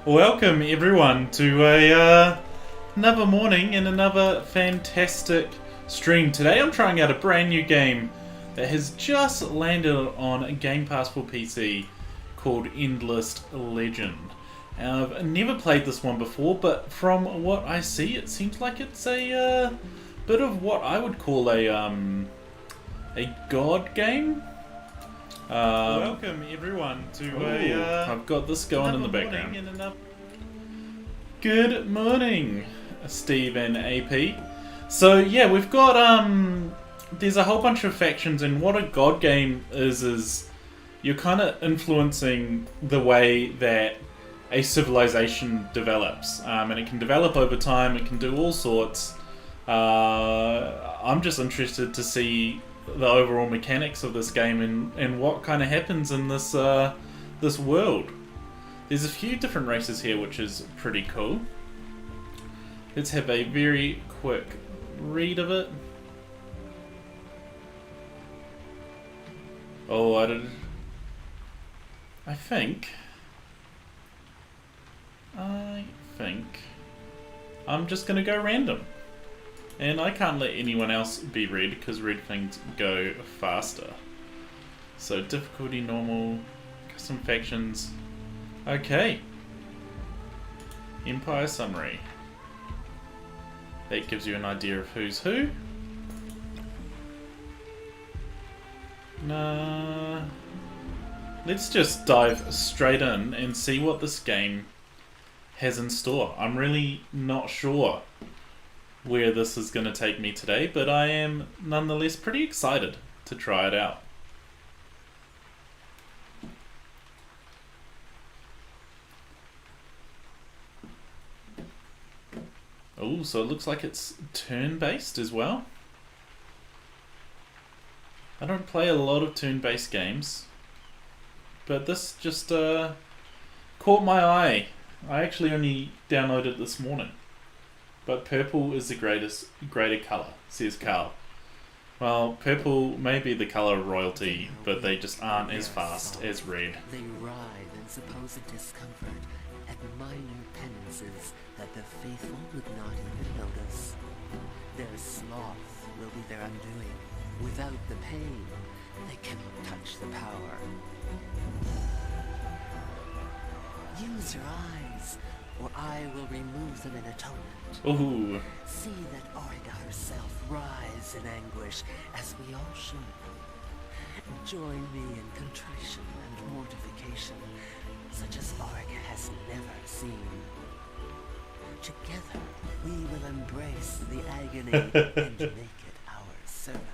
Welcome everyone to another morning and another fantastic stream. Today I'm trying out a brand new game that has just landed on Game Pass for PC called Endless Legend. I've never played this one before, but from what I see it seems like it's a bit of what I would call a god game. Welcome everyone to I've got this going in the background. Good morning, Steve and AP. So yeah, we've got there's a whole bunch of factions, and what a god game is you're kind of influencing the way that a civilization develops, and it can develop over time. It can do all sorts. I'm just interested to see the overall mechanics of this game and what kind of happens in this this world. There's a few different races here, which is pretty cool. Let's have a very quick read of it. Oh, I think I'm just gonna go random. And I can't let anyone else be red because red things go faster. So difficulty normal, custom factions. Okay. Empire summary. That gives you an idea of who's who. Let's just dive straight in and see what this game has in store. I'm really not sure where this is going to take me today, but I am nonetheless pretty excited to try it out. Oh, so it looks like it's turn-based as well. I don't play a lot of turn-based games, but this just caught my eye. I actually only downloaded it this morning. But purple is the greater colour, says Carl. Well, purple may be the colour of royalty, but they just aren't as fast as red. They writhe in supposed discomfort at minor penances that the faithful would not even notice. Their sloth will be their undoing. Without the pain, they cannot touch the power. Use your eyes, or I will remove them in atonement. Ooh. See that Origa herself rise in anguish, as we all should. Join me in contrition and mortification, such as Origa has never seen. Together, we will embrace the agony and make it our servant.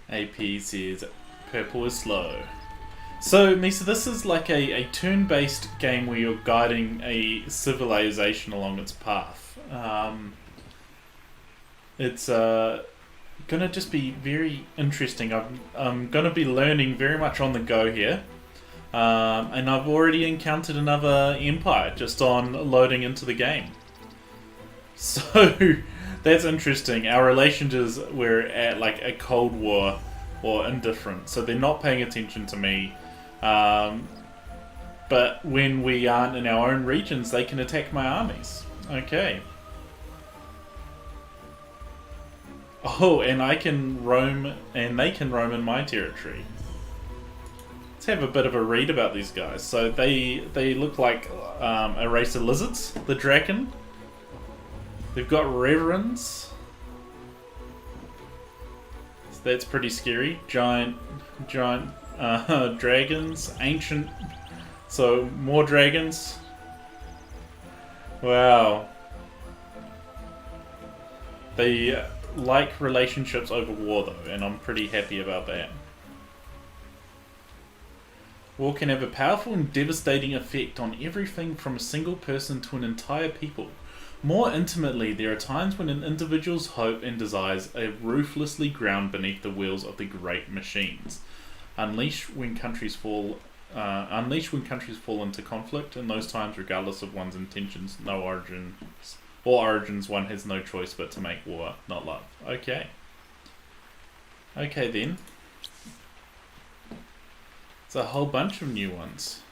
AP says purple is slow. So, Misa, this is like a turn-based game where you're guiding a civilization along its path. It's gonna just be very interesting. I'm gonna be learning very much on the go here. And I've already encountered another empire just on loading into the game. So, that's interesting. Our relations we're at like a Cold War or indifferent. So they're not paying attention to me. But when we aren't in our own regions, they can attack my armies. Okay. Oh, and I can roam, and they can roam in my territory. Let's have a bit of a read about these guys. So they look like a race of lizards, the Draken. They've got reverends. So that's pretty scary. Giant dragons, ancient, so more dragons. Wow. They like relationships over war though, and I'm pretty happy about that. War can have a powerful and devastating effect on everything from a single person to an entire people. More intimately, there are times when an individual's hope and desires are ruthlessly ground beneath the wheels of the great machines. Unleash when countries fall into conflict. In those times, regardless of one's intentions, origins, one has no choice but to make war, not love. Okay. Okay then. It's a whole bunch of new ones.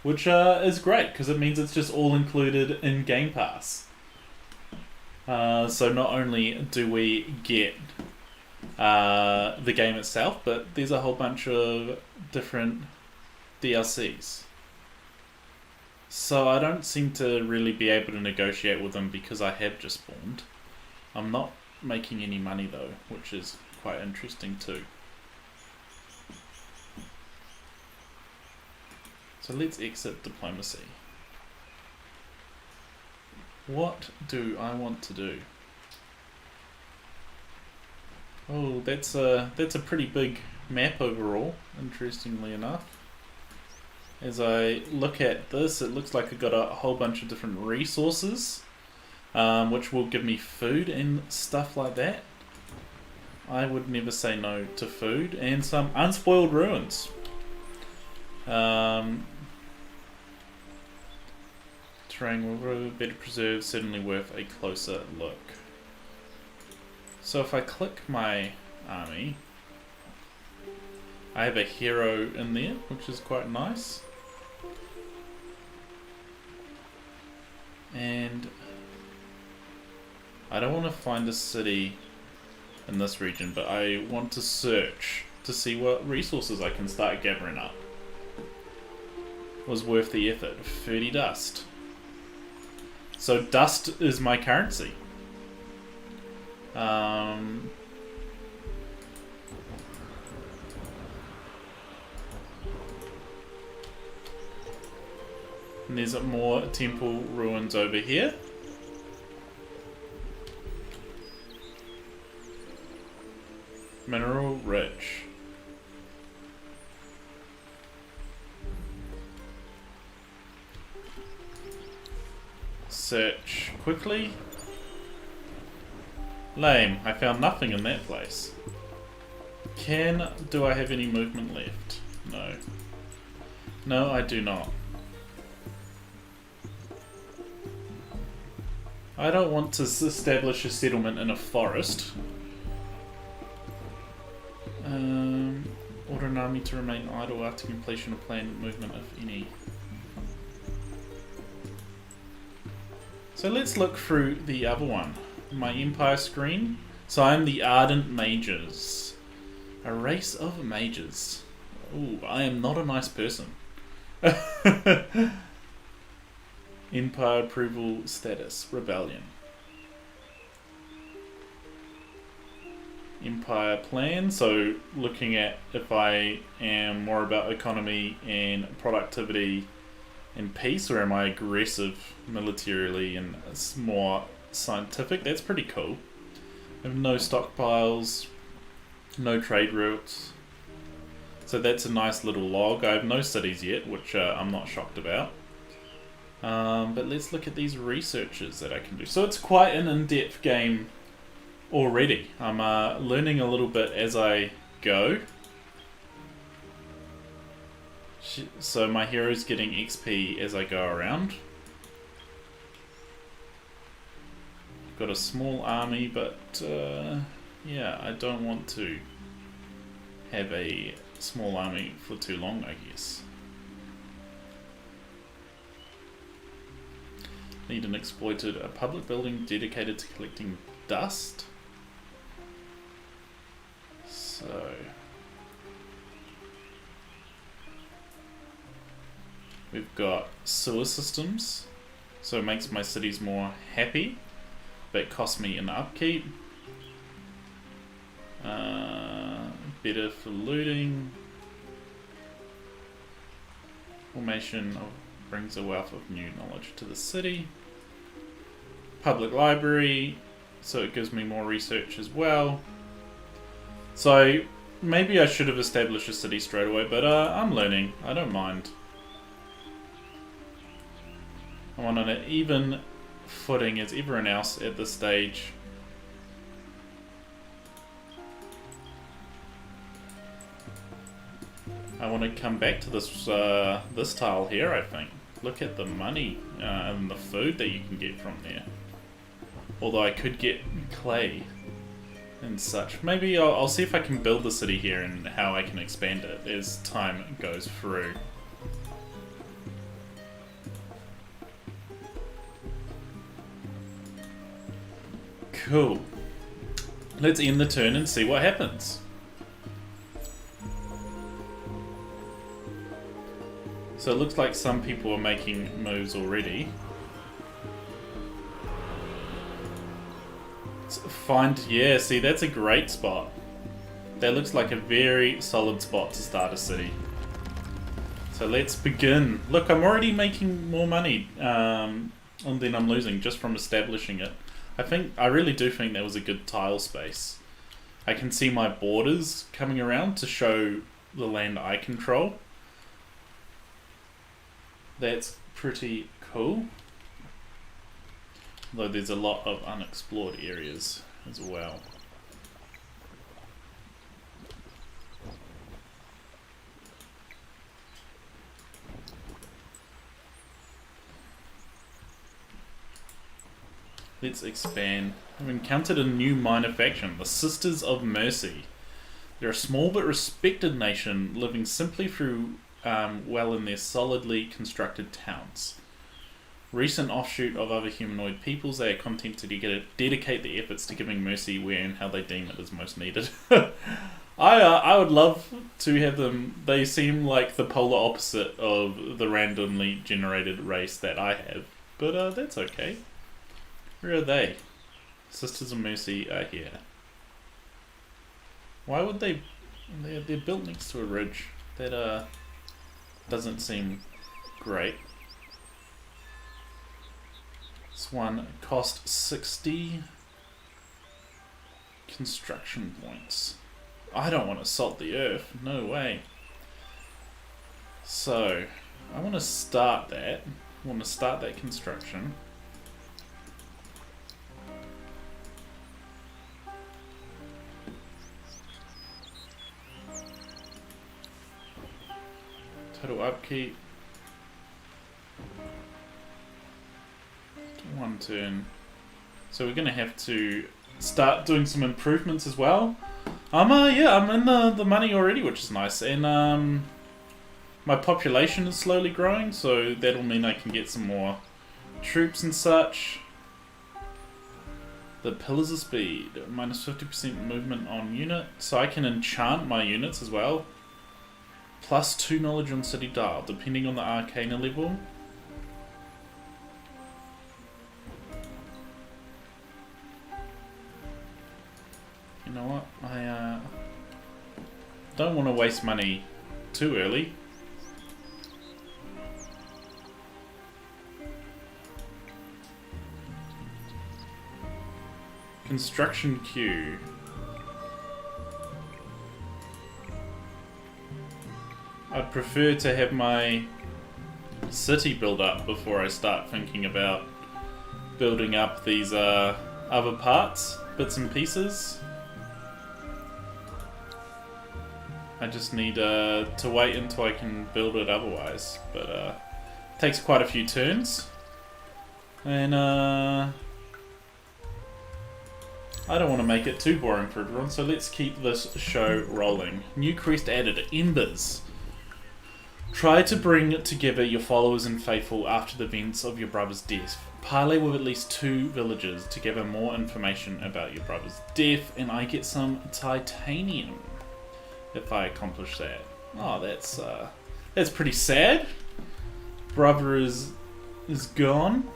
which is great because it means it's just all included in Game Pass. So not only do we get the game itself, but there's a whole bunch of different DLCs. So I don't seem to really be able to negotiate with them because I have just spawned. I'm not making any money though, which is quite interesting too. So let's exit diplomacy. What do I want to do? Oh, that's a pretty big map overall, interestingly enough. As I look at this, it looks like I've got a whole bunch of different resources, which will give me food and stuff like that. I would never say no to food, and some unspoiled ruins. Terrain will better preserved, certainly worth a closer look. So if I click my army, I have a hero in there, which is quite nice. And I don't want to find a city in this region, but I want to search to see what resources I can start gathering up. Was worth the effort. 30 dust. So dust is my currency. And there's more temple ruins over here. Mineral rich. Search quickly. Lame. I found nothing in that place. Do I have any movement left? No. No, I do not. I don't want to establish a settlement in a forest. Order an army to remain idle after completion of planned movement, if any. So let's look through the other one. My empire screen. So I'm the Ardent Mages. A race of mages. Ooh, I am not a nice person. Empire approval status. Rebellion. Empire plan. So looking at if I am more about economy and productivity and peace, or am I aggressive militarily and more scientific? That's pretty cool. I have no stockpiles, no trade routes. So that's a nice little log. I have no cities yet, which I'm not shocked about. But let's look at these researches that I can do. So it's quite an in-depth game already. I'm learning a little bit as I go. So my hero's getting XP as I go around. Got a small army, but yeah, I don't want to have a small army for too long, I guess. Need an exploited a public building dedicated to collecting dust. So we've got sewer systems, so it makes my cities more happy, but it costs me an upkeep. Better for looting. Formation brings a wealth of new knowledge to the city. Public library, so it gives me more research as well. So maybe I should have established a city straight away, but I'm learning. I don't mind. I'm on an even footing as everyone else at this stage. I want to come back to this this tile here, I think. Look at the money and the food that you can get from there. Although I could get clay and such. Maybe I'll see if I can build the city here and how I can expand it as time goes through. Cool. Let's end the turn and see what happens. So it looks like some people are making moves already. Yeah, see, that's a great spot. That looks like a very solid spot to start a city. So let's begin. Look, I'm already making more money than I'm losing just from establishing it. I really do think that was a good tile space. I can see my borders coming around to show the land I control. That's pretty cool. Though there's a lot of unexplored areas as well. Let's expand. We've encountered a new minor faction, the Sisters of Mercy. They're a small but respected nation living simply through well in their solidly constructed towns. Recent offshoot of other humanoid peoples, they are content to dedicate their efforts to giving mercy where and how they deem it is most needed. I would love to have them. They seem like the polar opposite of the randomly generated race that I have, but that's okay. Where are they? Sisters of Mercy are here. Why would they... They're built next to a ridge. That doesn't seem great. This one cost 60 construction points. I don't want to salt the earth. No way. So, I want to start that. I want to start that construction. Total upkeep. One turn. So we're gonna have to start doing some improvements as well. Yeah, I'm in the money already, which is nice, and my population is slowly growing, so that'll mean I can get some more troops and such. The Pillars of Speed, minus 50% movement on unit, so I can enchant my units as well. Plus 2 knowledge on city dial, depending on the arcana level. You know what? I don't want to waste money too early. Construction queue. I'd prefer to have my city build up before I start thinking about building up these other parts, bits and pieces. I just need to wait until I can build it otherwise, but it takes quite a few turns, and I don't want to make it too boring for everyone, so let's keep this show rolling. New quest added, Embers. Try to bring together your followers and faithful after the events of your brother's death. Parley with at least 2 villagers to gather more information about your brother's death, and I get some titanium if I accomplish that. Oh, that's pretty sad. Brother is gone.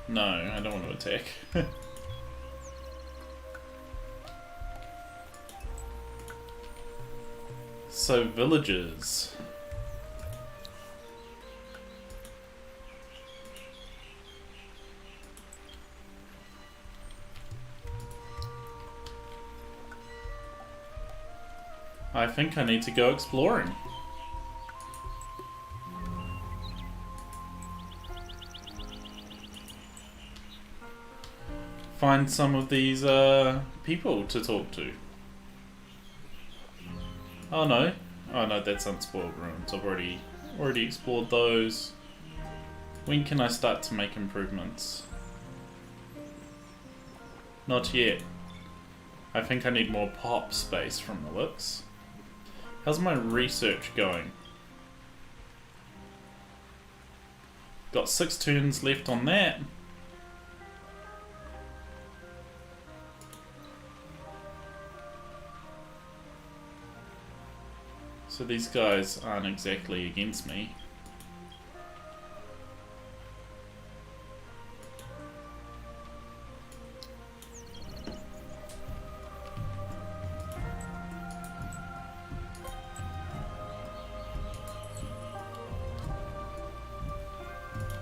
No, I don't want to attack. So, villagers. I think I need to go exploring. Find some of these people to talk to. Oh no, that's Unspoiled Ruins. I've already explored those. When can I start to make improvements? Not yet. I think I need more pop space from the looks. How's my research going? Got 6 turns left on that. So these guys aren't exactly against me.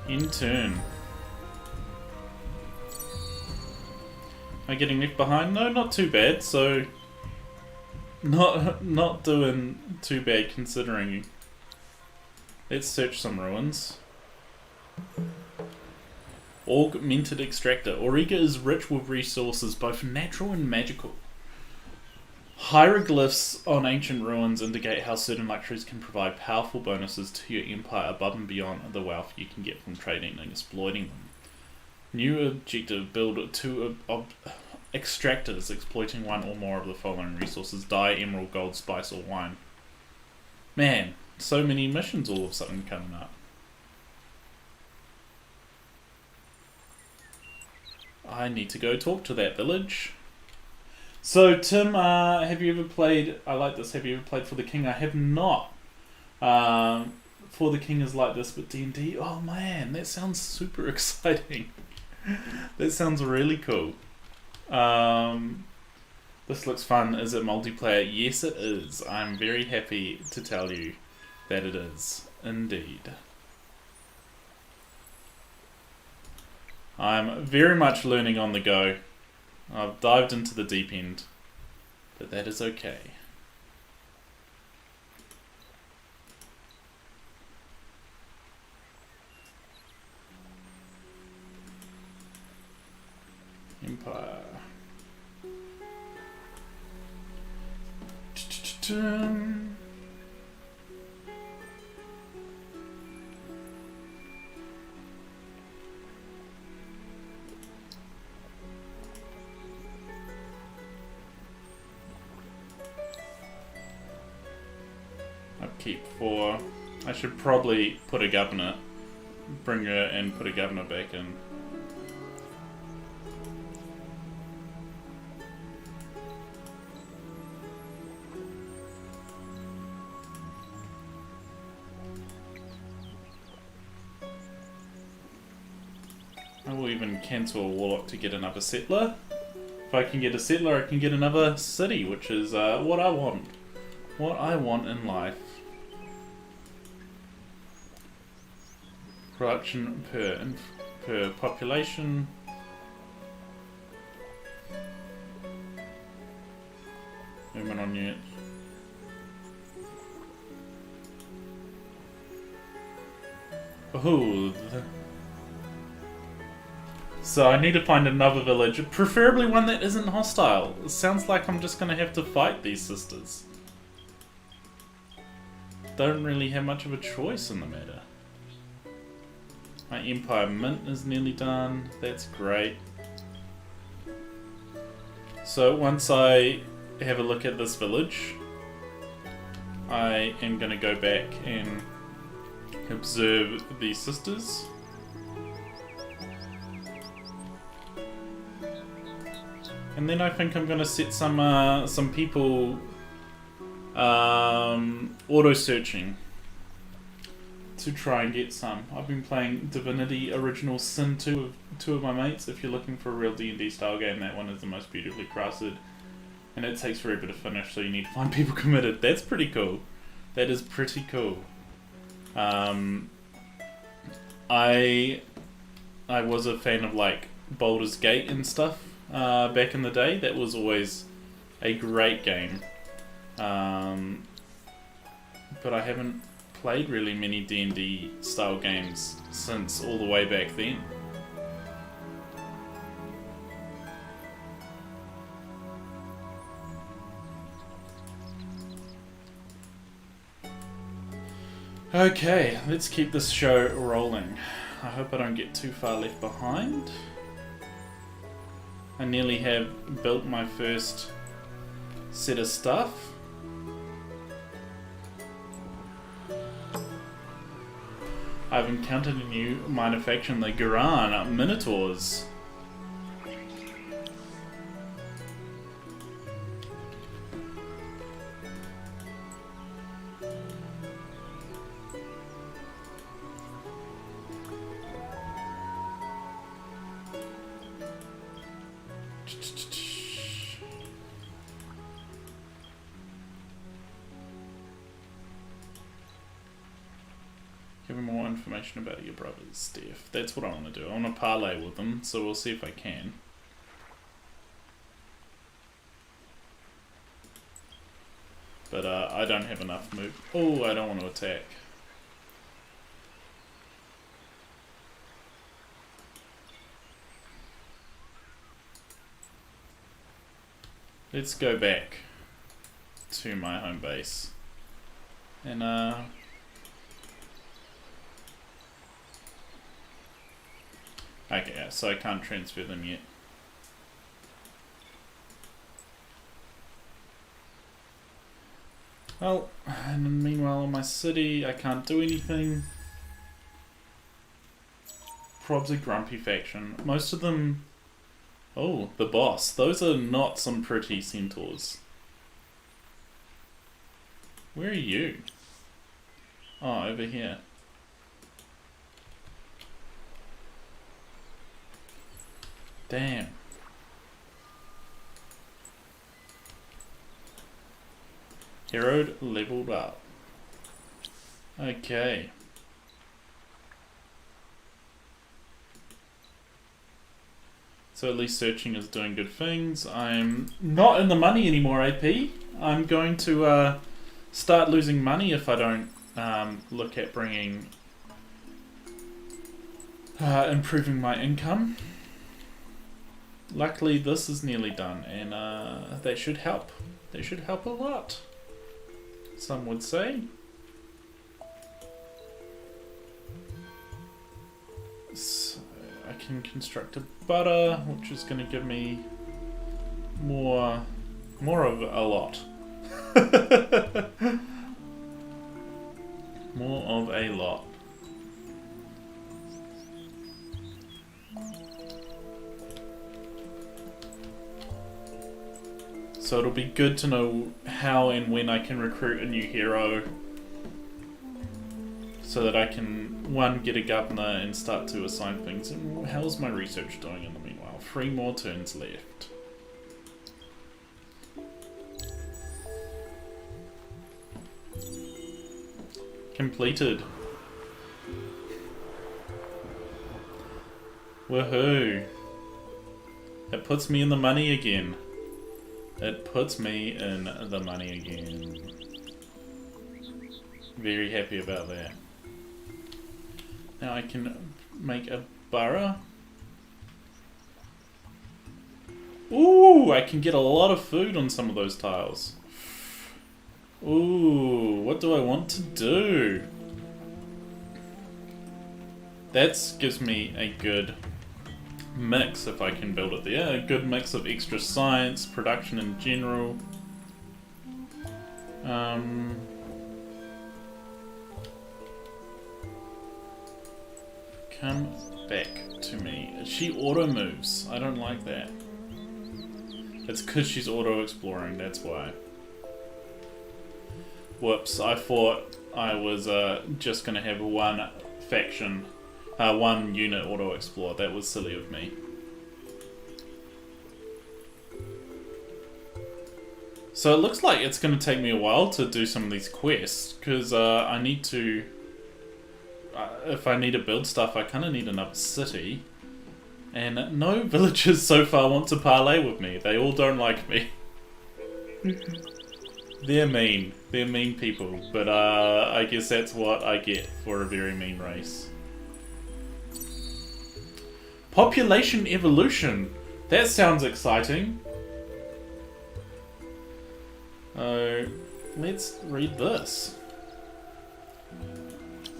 In turn. Am I getting left behind? No, not too bad, so not doing too bad considering. Let's search some ruins. Augmented Extractor. Auriga is rich with resources, both natural and magical. Hieroglyphs on ancient ruins indicate how certain luxuries can provide powerful bonuses to your empire above and beyond the wealth you can get from trading and exploiting them. New objective: build 2 extractors exploiting one or more of the following resources: dye, emerald, gold, spice, or wine. Man, so many missions all of a sudden coming up. I need to go talk to that village. So Tim, have you ever played, I like this, have you ever played For the King? I have not. For the King is like this, but D&D, oh man, that sounds super exciting. That sounds really cool. This looks fun. Is it multiplayer? Yes it is. I'm very happy to tell you that it is, indeed. I'm very much learning on the go. I've dived into the deep end, but that is okay. Empire. Upkeep 4. I should probably put a governor. Bring her and put a governor back in. I will even cancel a warlock to get another settler. If I can get a settler, I can get another city, which is what I want. What I want in life. Production per population. Movement on units. Oh. So I need to find another village, preferably one that isn't hostile. It sounds like I'm just gonna have to fight these sisters. Don't really have much of a choice in the matter. My Empire Mint is nearly done. That's great. So once I have a look at this village, I am going to go back and observe these sisters. And then I think I'm going to set some people auto-searching to try and get some. I've been playing Divinity Original Sin 2 with 2 of my mates. If you're looking for a real D&D style game, that one is the most beautifully crafted. And it takes forever to finish, so you need to find people committed. That's pretty cool. That is pretty cool. I was a fan of like Baldur's Gate and stuff back in the day. That was always a great game. But I haven't played really many D&D style games since all the way back then. Okay, let's keep this show rolling. I hope I don't get too far left behind. I nearly have built my first set of stuff. I've encountered a new minor faction, the Garan Minotaurs. Give me more information about your brother's death. That's what I want to do. I want to parlay with them, so we'll see if I can. But I don't have enough move. Oh, I don't want to attack. Let's go back to my home base. And okay, yeah, so I can't transfer them yet. Well, and meanwhile in my city I can't do anything. Prob's a grumpy faction. Most of them... Oh, the boss. Those are not some pretty centaurs. Where are you? Oh, over here. Damn. Hero leveled up. Okay. So at least searching is doing good things. I'm not in the money anymore, AP. I'm going to start losing money if I don't look at bringing... improving my income. Luckily this is nearly done, and that should help. That should help a lot, some would say. So I can construct a butter, which is going to give me more of a lot. More of a lot. So it'll be good to know how and when I can recruit a new hero, so that I can, one, get a governor and start to assign things. And how's my research doing in the meanwhile? 3 more turns left. Completed. Woohoo! It puts me in the money again. It puts me in the money again. Very happy about that. Now I can make a borough. Ooh, I can get a lot of food on some of those tiles. Ooh, what do I want to do? That gives me a good mix if I can build it there. A good mix of extra science, production in general. Come back to me. She auto moves. I don't like that. It's because she's auto exploring, that's why. Whoops, I thought I was just gonna have one faction, one unit auto explore. That was silly of me. So it looks like it's gonna take me a while to do some of these quests, because I need to, if I need to build stuff, I kind of need another city. And no villagers so far want to parlay with me. They all don't like me. They're mean. They're mean people. But I guess that's what I get for a very mean race. Population evolution. That sounds exciting. Let's read this.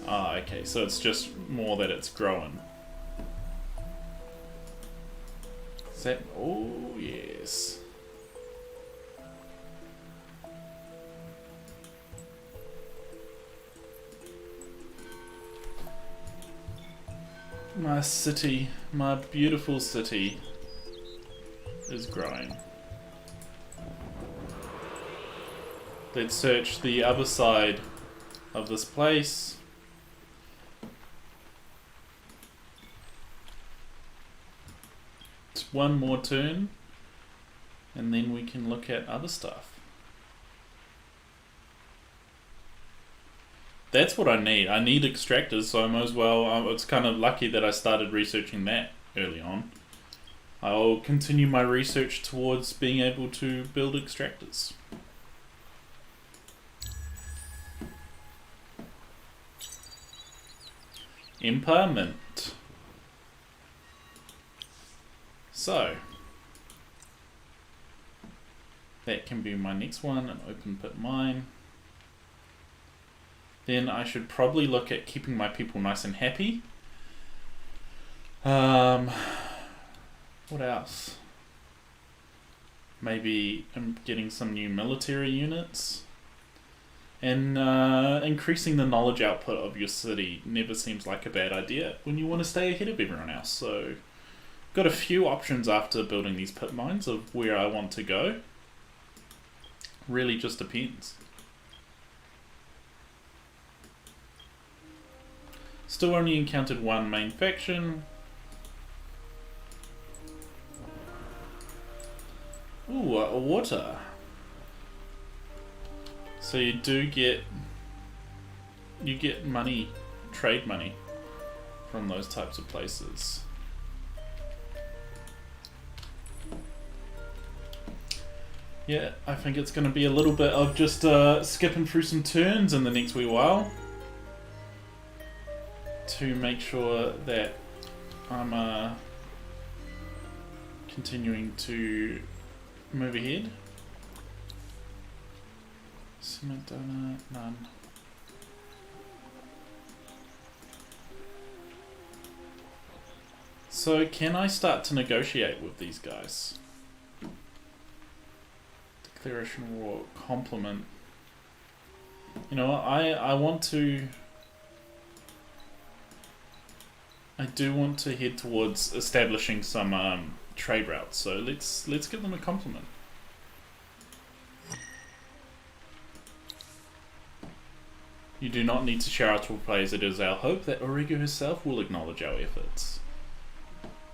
Ah, okay. So it's just more that it's growing. Is that... Oh, yes. My city, my beautiful city, is growing. Let's search the other side of this place. It's one more turn, and then we can look at other stuff. That's what I need. I need extractors, so I might as well. It's kind of lucky that I started researching that early on. I'll continue my research towards being able to build extractors. Empire Mint. So, that can be my next one, an open pit mine. Then I should probably look at keeping my people nice and happy. What else? Maybe I'm getting some new military units. And increasing the knowledge output of your city never seems like a bad idea when you want to stay ahead of everyone else. So, got a few options after building these pit mines of where I want to go. Really just depends. Still only encountered one main faction. Ooh, water. So you get money, trade money from those types of places. Yeah, I think it's going to be a little bit of just skipping through some turns in the next wee while to make sure that I'm continuing to move ahead. Cement donor, none. So can I start to negotiate with these guys? Declaration of war, compliment. You know what, I want to... I do want to head towards establishing some trade routes, so let's give them a compliment. You do not need to share our tool plays. It is our hope that Origo herself will acknowledge our efforts.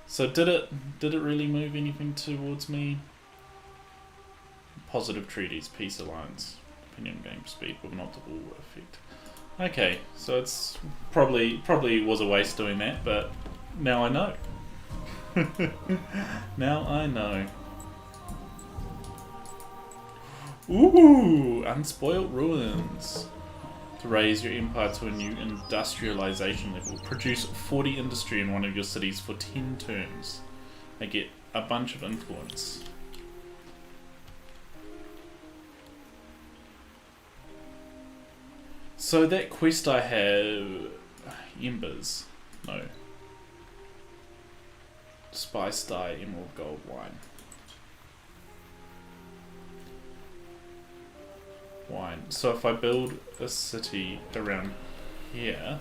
So did it really move anything towards me? Positive treaties, peace alliance, opinion game speed with an optimal effect. Okay, so it's probably was a waste doing that, but now I know. Now I know. Ooh, unspoilt ruins. To raise your empire to a new industrialization level, produce 40 industry in one of your cities for 10 turns. I get a bunch of influence. So that quest I have... Embers. No. Spice dye, emerald gold wine. Wine. So if I build a city around here,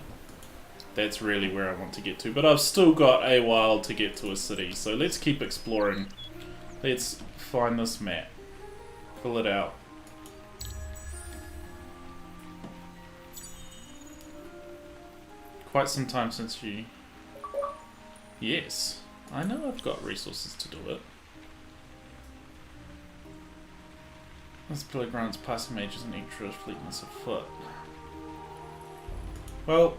that's really where I want to get to. But I've still got a while to get to a city, so let's keep exploring. Let's find this map. Fill it out. Quite some time since you... Yes. I know I've got resources to do it. This pillar grants passing mages and extra fleetness of foot. Well...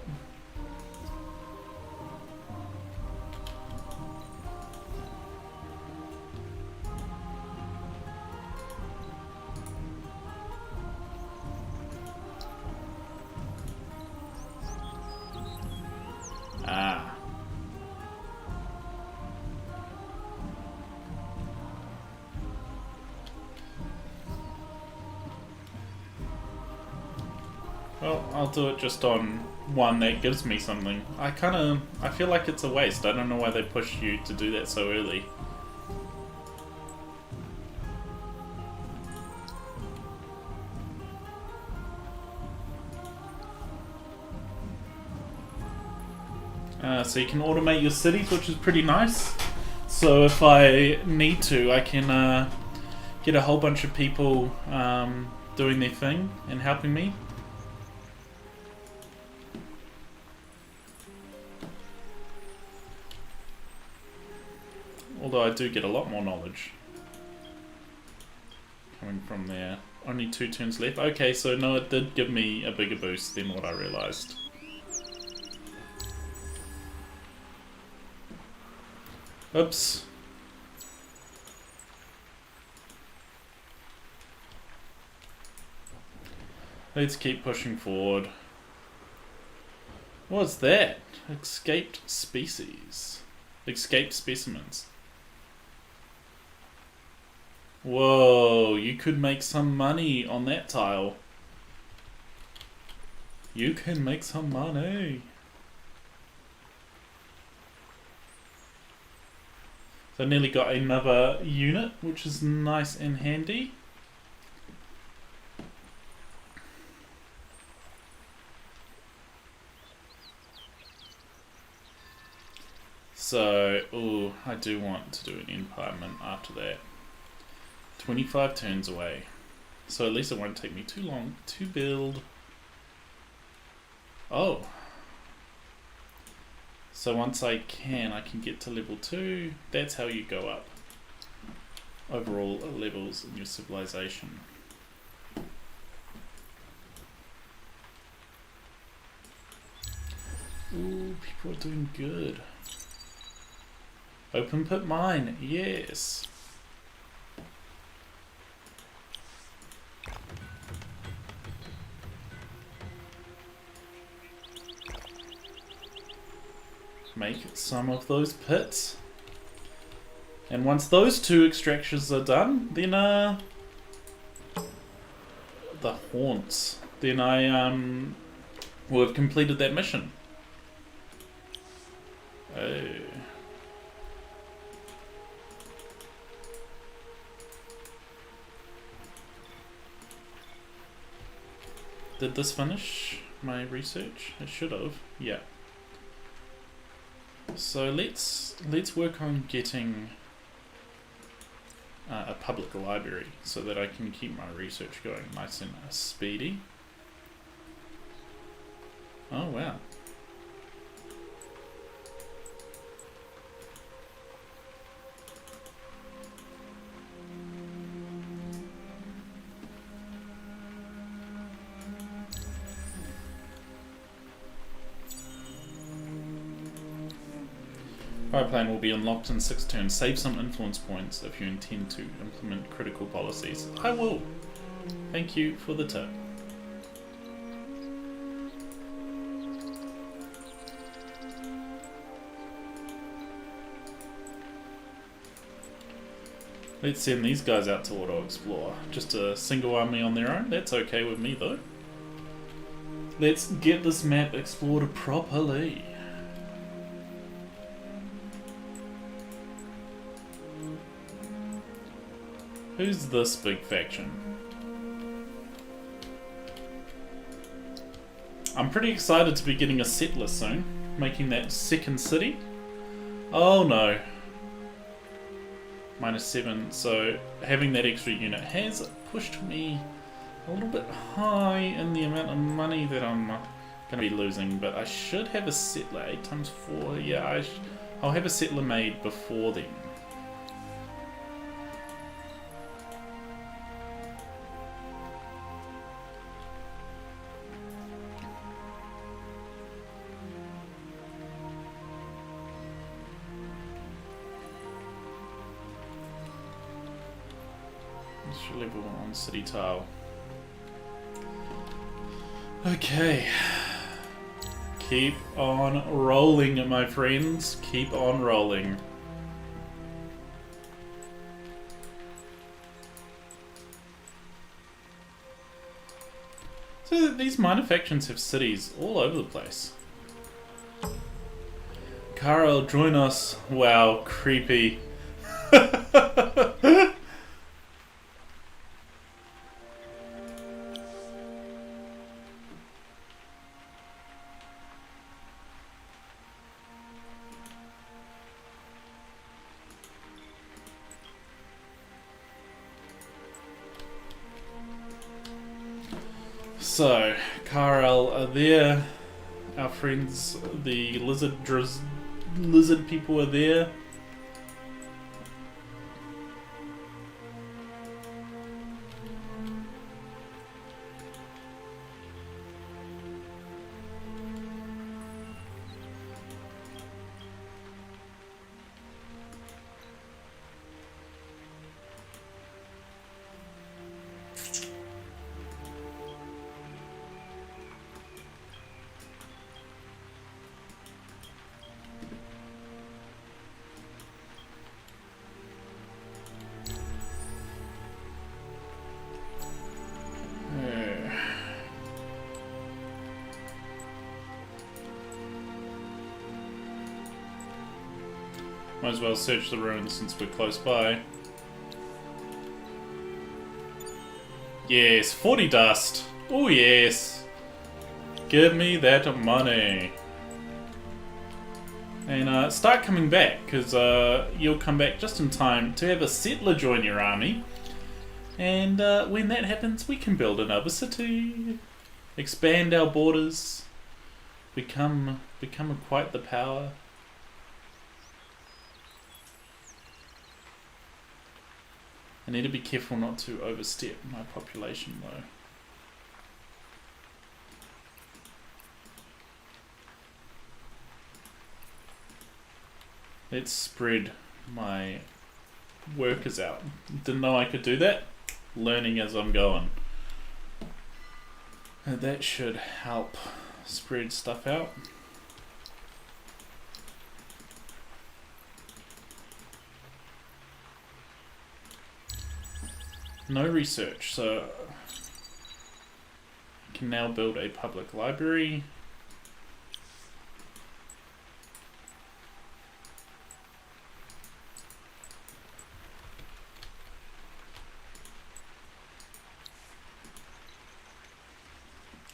Ah. Well, I'll do it just on one that gives me something. I feel like it's a waste. I don't know why they push you to do that so early. So you can automate your cities, which is pretty nice. So if I need to, I can get a whole bunch of people doing their thing and helping me. Although I do get a lot more knowledge coming from there. Only 2 turns left. Okay, so no, it did give me a bigger boost than what I realised. Oops. Let's keep pushing forward. What's that? Escaped species. Escaped specimens. Whoa, you could make some money on that tile. You can make some money. So I nearly got another unit, which is nice and handy. So, ooh, I do want to do an empirement after that. 25 turns away. So at least it won't take me too long to build. Oh. So once I can get to level 2. That's how you go up overall levels in your civilization. Ooh, people are doing good. Open pit mine, yes. Make some of those pits. And once those 2 extractions are done, then the haunts. Then I will have completed that mission. Oh. Did this finish my research? It should have. Yeah. So let's work on getting a public library so that I can keep my research going nice and speedy. Oh wow. Fire plan will be unlocked in 6 turns. Save some influence points if you intend to implement critical policies. I will. Thank you for the tip. Let's send these guys out to auto-explore. Just a single army on their own. That's okay with me though. Let's get this map explored properly. Who's this big faction? I'm pretty excited to be getting a settler soon, making that 2nd city. Oh no. -7, so having that extra unit has pushed me a little bit high in the amount of money that I'm going to be losing, but I should have a settler 8 times 4. Yeah, I'll have a settler made before then. Level on city tile. Okay. Keep on rolling, my friends. Keep on rolling. So these minor factions have cities all over the place. Carl, join us. Wow, creepy. So, Karel are there. Our friends, the lizard people are there. Might as well search the ruins since we're close by. Yes, 40 dust. Oh yes. Give me that money. And start coming back, because you'll come back just in time to have a settler join your army. And when that happens, we can build another city, expand our borders, become quite the power. I need to be careful not to overstep my population though. Let's spread my workers out. Didn't know I could do that. Learning as I'm going. And that should help spread stuff out. No research, so I can now build a public library.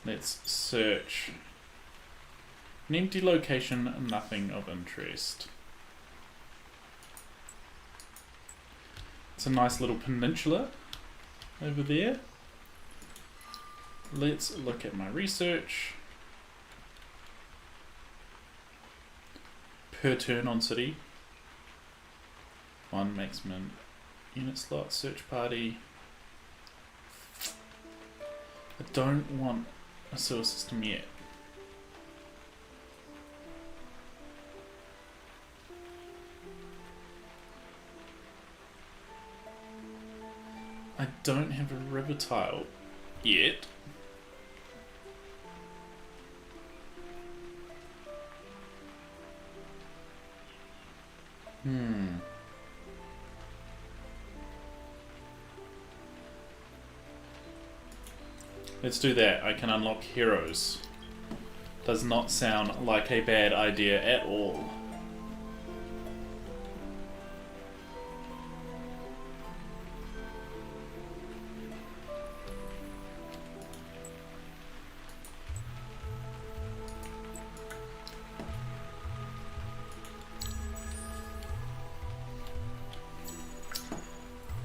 Let's search. An empty location, nothing of interest. It's a nice little peninsula over there. Let's look at my research. Per turn on city. 1 maximum unit slot, search party. I don't want a sewer system yet. I don't have a river tile yet. Let's do that. I can unlock heroes. Does not sound like a bad idea at all.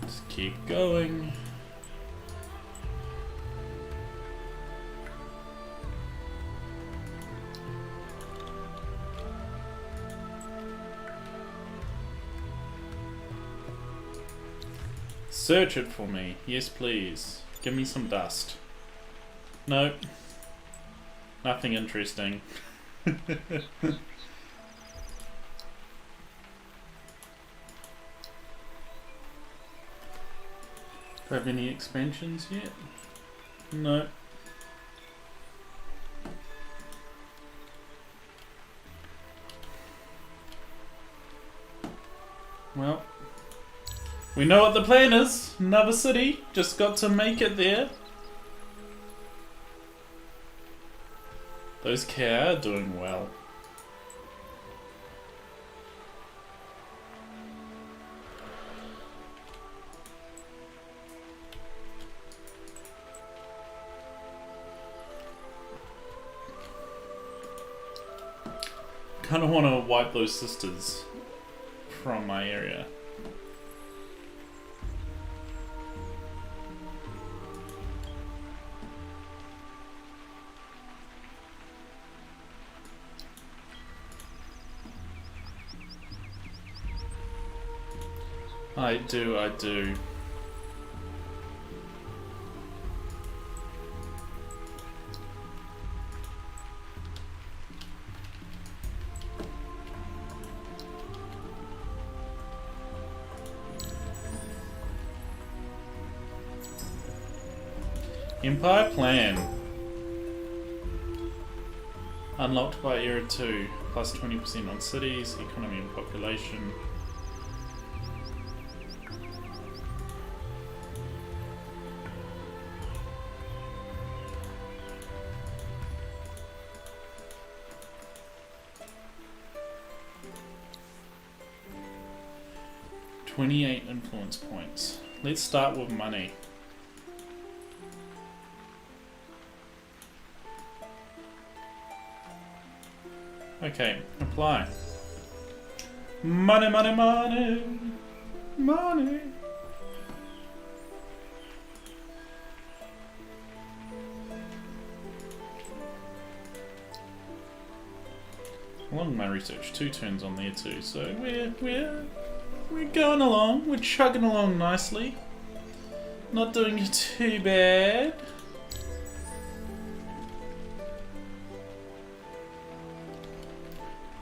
Just keep going. Search it for me. Yes, please. Give me some dust. Nope. Nothing interesting. Do I have any expansions yet? No. Well. We know what the plan is. Another city. Just got to make it there. Those Care are doing well. Kind of want to wipe those sisters from my area. I do, I do. Empire Plan. Unlocked by Era 2. Plus 20% on cities, economy and population. $28 influence points. Let's start with money. Okay, apply. Money, money, money, money. Along my research, 2 turns on there too, so we're going along. We're chugging along nicely. Not doing too bad.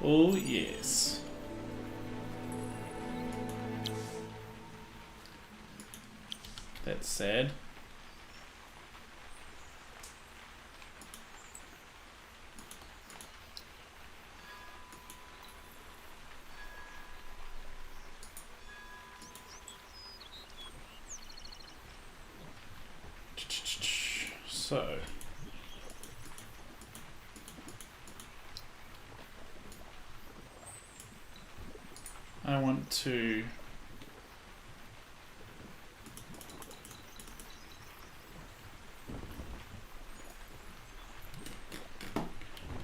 Oh yes. That's sad. So I want to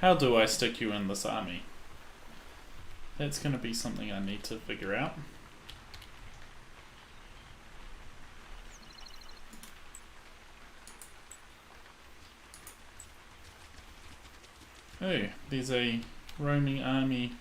how do I stick you in this army? That's going to be something I need to figure out. Oh, there's a roaming army.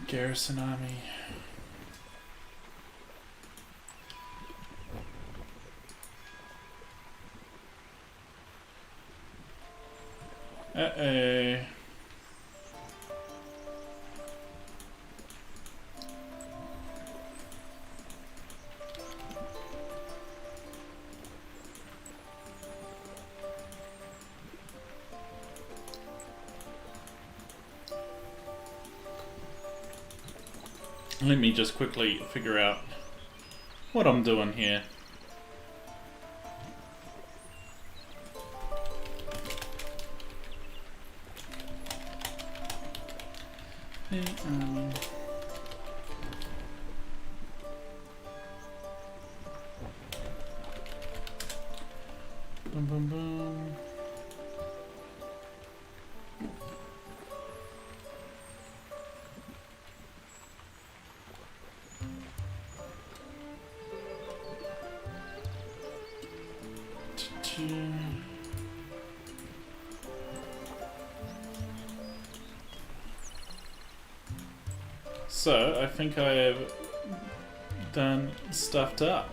Garrison army. Uh-oh. Let me just quickly figure out what I'm doing here. Boom, boom, boom. So, I think I have done stuffed up.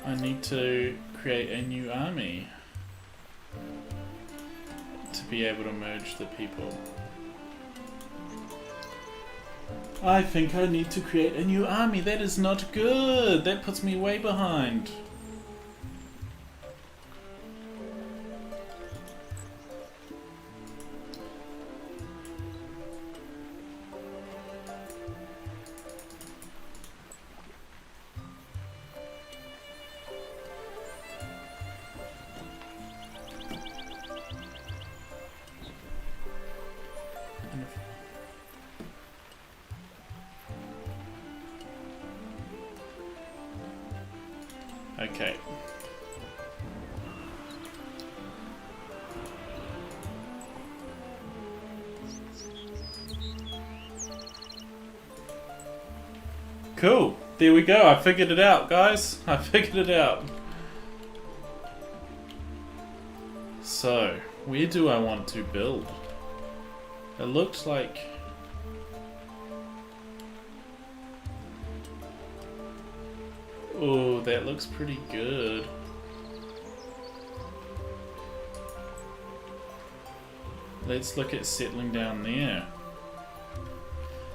I need to create a new army to be able to merge the people. I think I need to create a new army. That is not good. That puts me way behind. Okay. Cool. There we go. I figured it out, guys. I figured it out. So, where do I want to build? It looks like... Oh, that looks pretty good. Let's look at settling down there.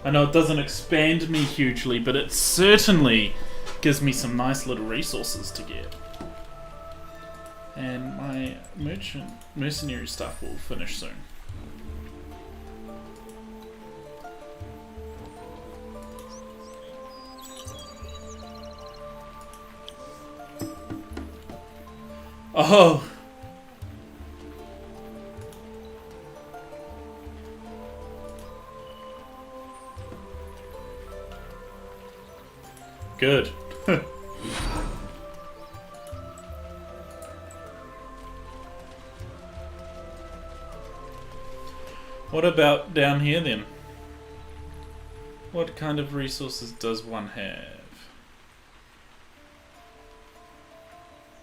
I know it doesn't expand me hugely, but it certainly gives me some nice little resources to get. And my mercenary stuff will finish soon. Oh! Good. What about down here then? What kind of resources does one have?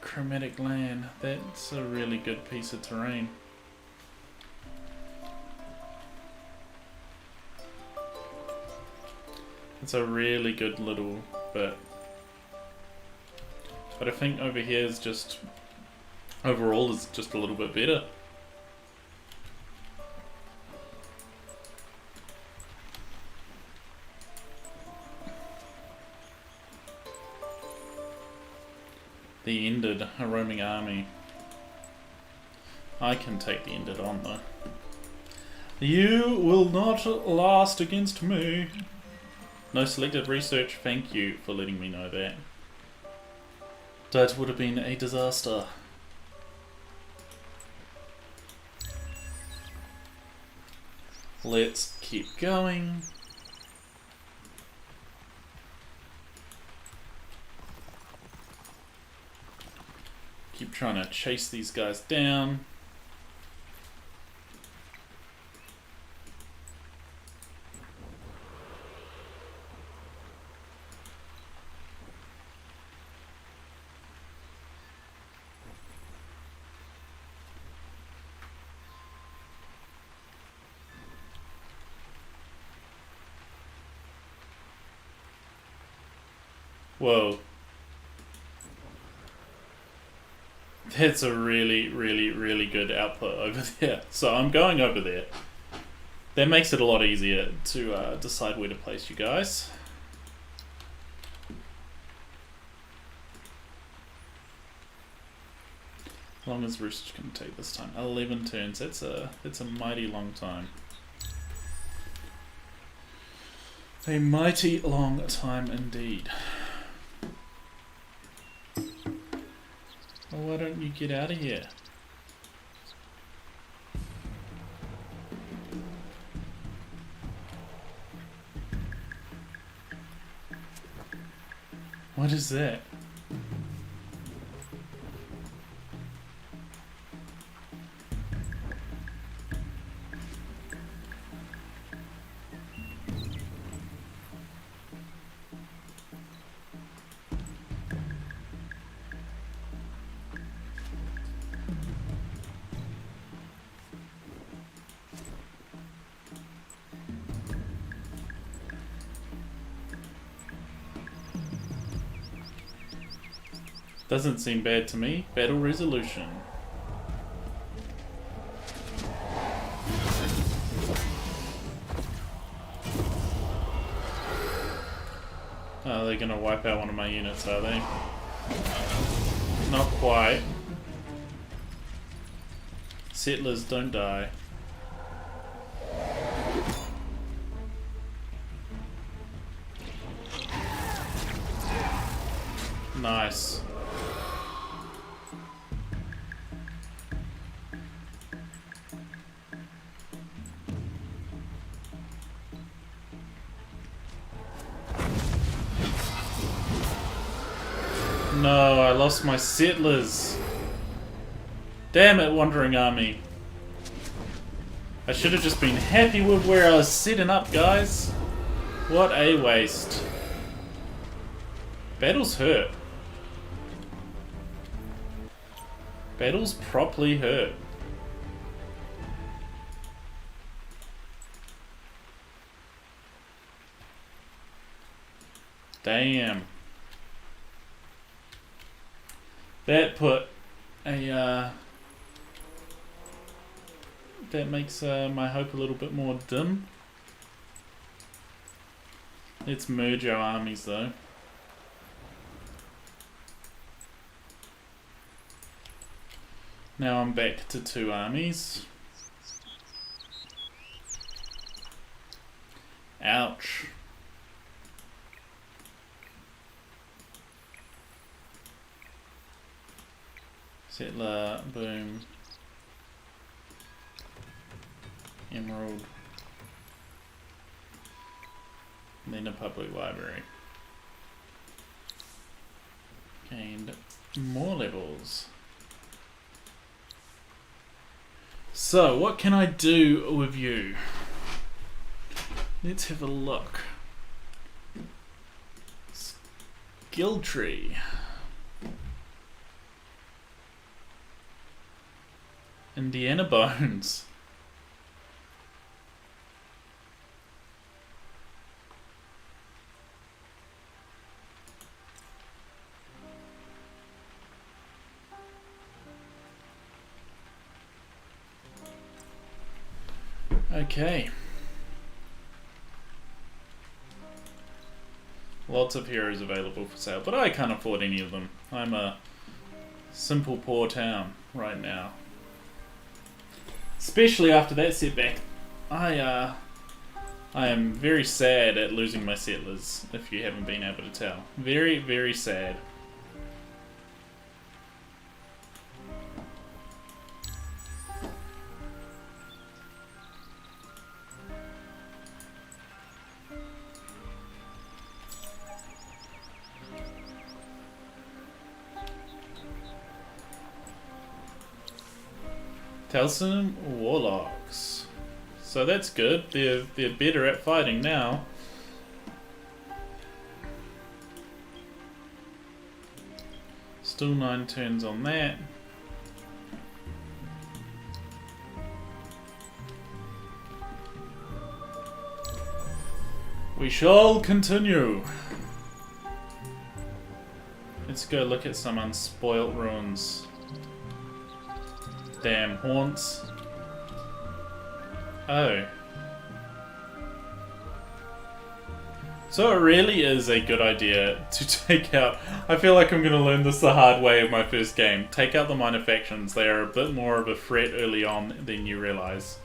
Chromatic land. That's a really good piece of terrain. It's a really good little bit. But I think over here is just... overall is just a little bit better. The Ended, a roaming army. I can take the Ended on though. You will not last against me. No selective research, thank you for letting me know that. That would have been a disaster. Let's keep going. Keep trying to chase these guys down. Whoa. That's a really, really, really good output over there. So I'm going over there. That makes it a lot easier to decide where to place you guys. How long is research going to take this time? 11 turns. That's a mighty long time. A mighty long time indeed. Well, why don't you get out of here? What is that? Doesn't seem bad to me. Battle resolution. Oh, they're gonna wipe out one of my units, are they? Not quite. Settlers, don't die. Nice. No, I lost my settlers. Damn it, Wandering Army. I should have just been happy with where I was setting up, guys. What a waste. Battles hurt. Battles properly hurt. Damn. That put a that makes my hope a little bit more dim. Let's merge our armies though. Now I'm back to 2 armies. Ouch. Settler, boom. Emerald. And then a public library. Gained more levels. So, what can I do with you? Let's have a look. Skill tree. Indiana Bones. Okay. Lots of heroes available for sale, but I can't afford any of them. I'm a simple poor town right now. Especially after that setback. I am very sad at losing my settlers, if you haven't been able to tell. Very, very sad. Telson Warlocks. So that's good. They're better at fighting now. Still 9 turns on that. We shall continue. Let's go look at some unspoilt ruins. Damn haunts. Oh. So it really is a good idea to take out... I feel like I'm going to learn this the hard way in my first game. Take out the minor factions. They are a bit more of a threat early on than you realise.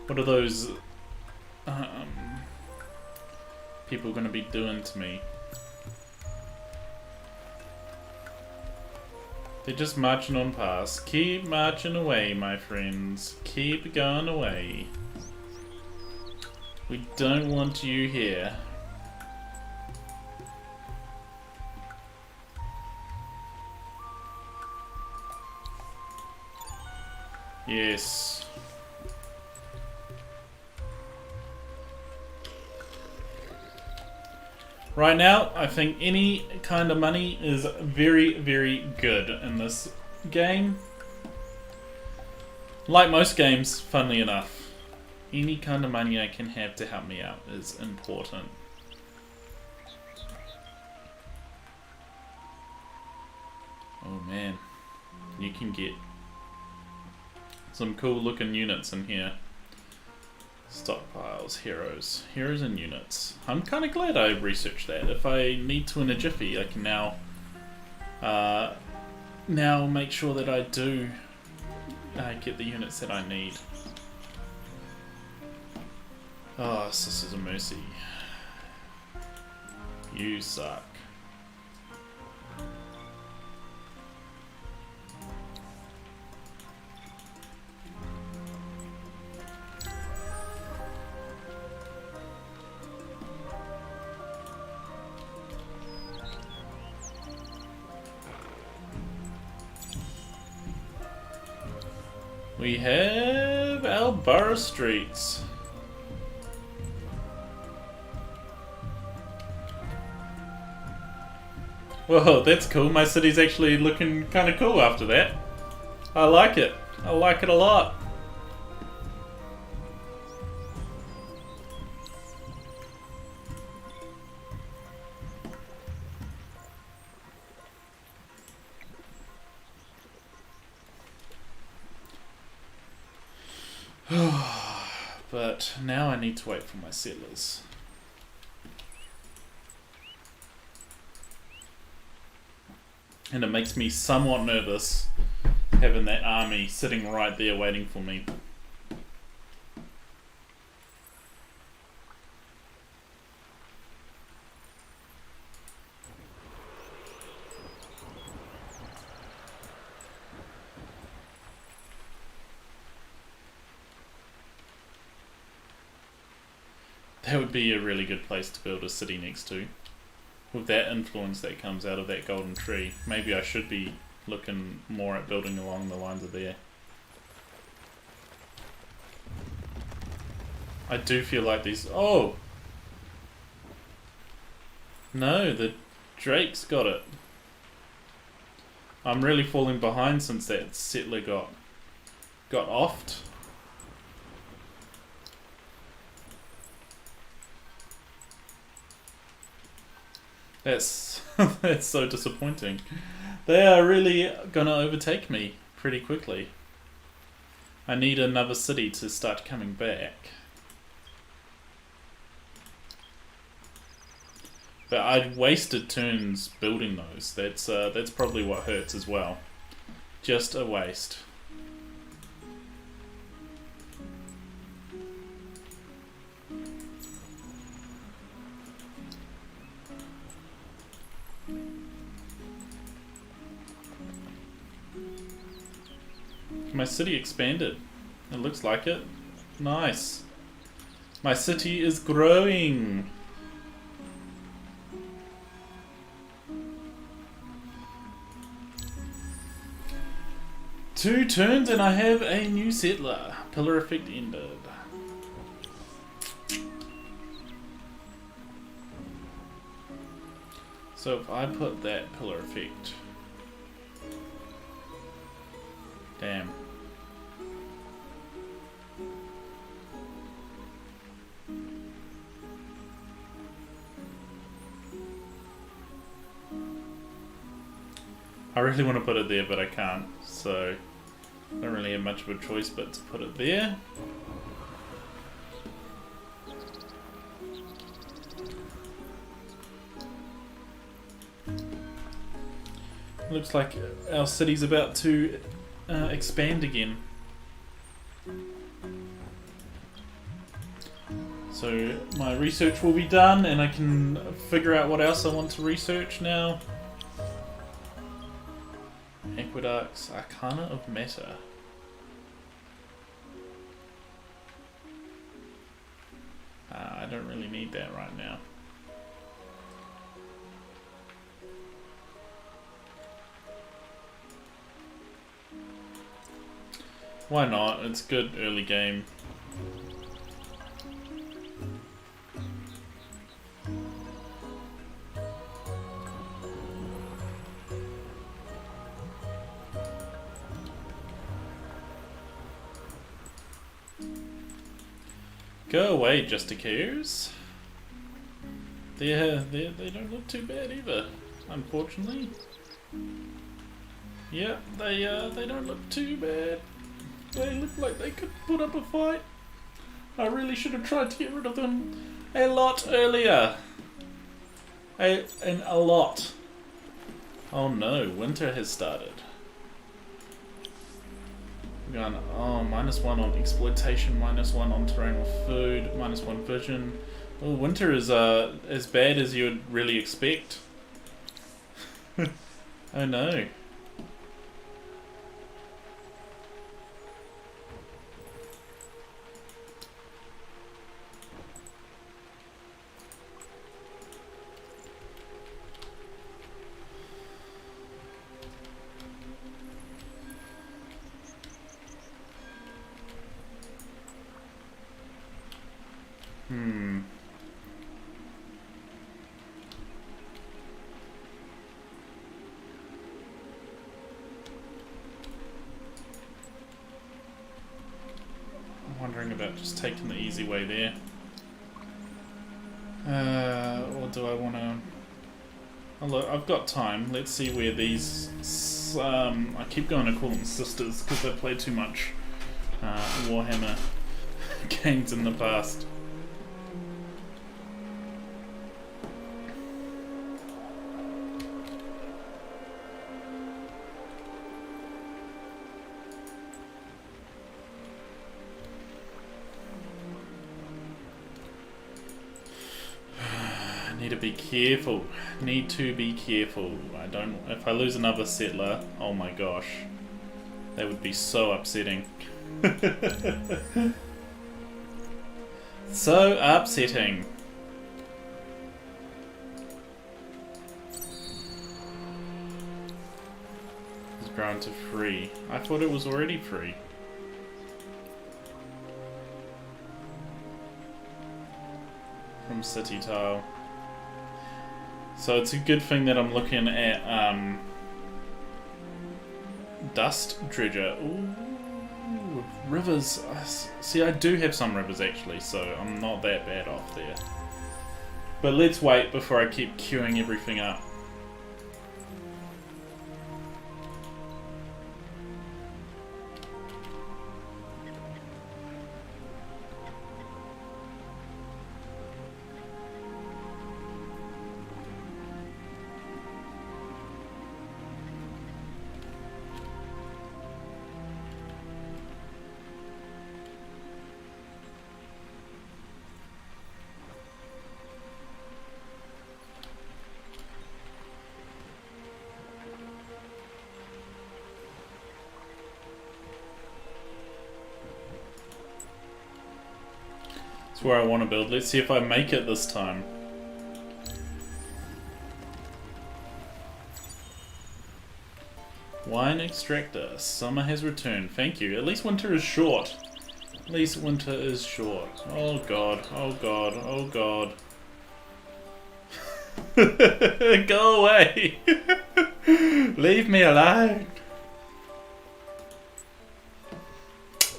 What are those... people going to be doing to me? They're just marching on past. Keep marching away, my friends. Keep going away. We don't want you here. Yes. Right now, I think any kind of money is very, very good in this game. Like most games, funnily enough. Any kind of money I can have to help me out is important. Oh man, you can get some cool looking units in here. Stockpiles, heroes. Heroes and units. I'm kind of glad I researched that. If I need to in a jiffy, I can now make sure that I do get the units that I need. Oh, Sisters of Mercy. You suck. We have our borough streets. Whoa, that's cool. My city's actually looking kind of cool after that. I like it. I like it a lot. But now I need to wait for my settlers. And it makes me somewhat nervous having that army sitting right there waiting for me. That would be a really good place to build a city next to. With that influence that comes out of that golden tree. Maybe I should be looking more at building along the lines of there. I do feel like these... Oh! No, the Drake's got it. I'm really falling behind since that settler got offed. That's that's so disappointing. They are really gonna overtake me pretty quickly. I need another city to start coming back. But I wasted turns building those. That's probably what hurts as well. Just a waste. My city expanded. It looks like it. Nice. My city is growing. Two turns and I have a new settler. Pillar effect ended. So if I put that pillar effect... Damn. I really want to put it there, but I can't, so I don't really have much of a choice but to put it there. Looks like our city's about to expand again. So my research will be done and I can figure out what else I want to research now. Aqueducts, Arcana of Matter. I don't really need that right now. Why not? It's good early game. Go away, Justicators. They don't look too bad either, unfortunately. Yeah, they don't look too bad. They look like they could put up a fight. I really should have tried to get rid of them a lot earlier. A lot. Oh no, winter has started. We're going, oh, -1 on exploitation, -1 on terrain with food, -1 vision. Oh, winter is as bad as you would really expect. Oh no. worrying about just taking the easy way there. Or do I want to... Oh, look, I've got time. Let's see where these... I keep going to call them sisters because I've played too much Warhammer games in the past. Need to be careful. Need to be careful. I don't... If I lose another settler, oh my gosh. That would be so upsetting. So upsetting. It's granted free. I thought it was already free. From City Tile. So it's a good thing that I'm looking at Dust Dredger. Ooh, rivers. See, I do have some rivers actually, so I'm not that bad off there. But let's wait before I keep queuing everything up. It's where I want to build. Let's see if I make it this time. Wine extractor. Summer has returned. Thank you. At least winter is short. At least winter is short. Oh god. Oh god. Oh god. Go away. Leave me alone.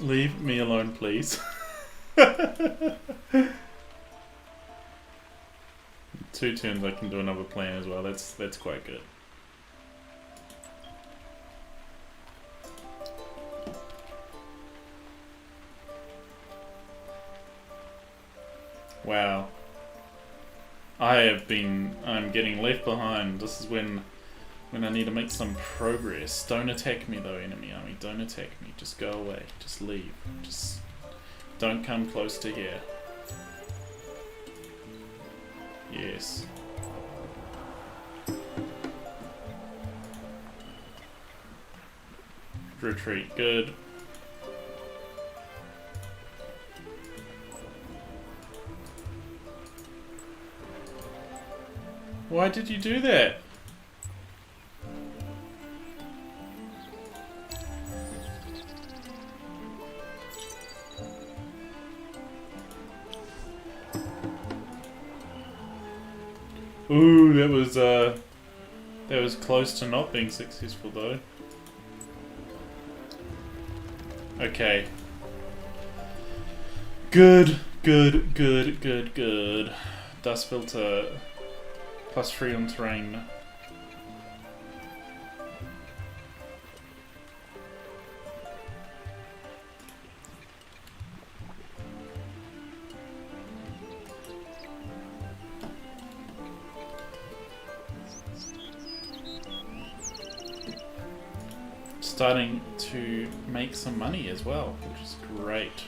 Leave me alone, please. 2 turns I can do another plan as well. That's quite good. Wow. I'm getting left behind. This is when I need to make some progress. Don't attack me though, enemy army. Don't attack me. Just go away. Just leave. Just don't come close to here. Yes. Retreat. Good. Why did you do that? Ooh, that was close to not being successful though. Okay. Good. Dust filter +3 on terrain. Starting to make some money as well, which is great.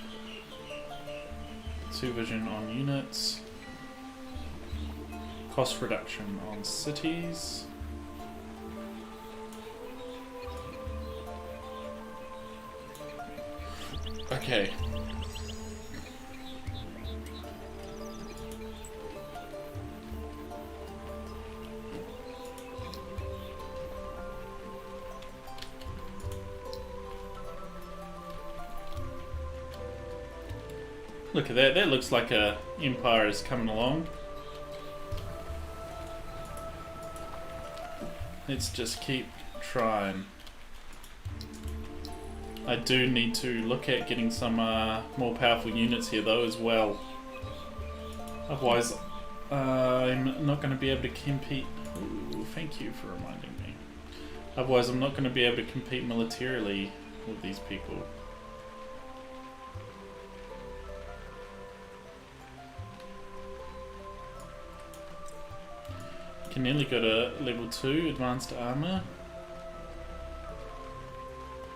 2 vision on units. Cost reduction on cities. Okay. Look at that, that looks like a empire is coming along. Let's just keep trying. I do need to look at getting some more powerful units here though as well. Otherwise, I'm not going to be able to compete. Ooh, thank you for reminding me. Otherwise, I'm not going to be able to compete militarily with these people. Can nearly go to level 2 advanced armor.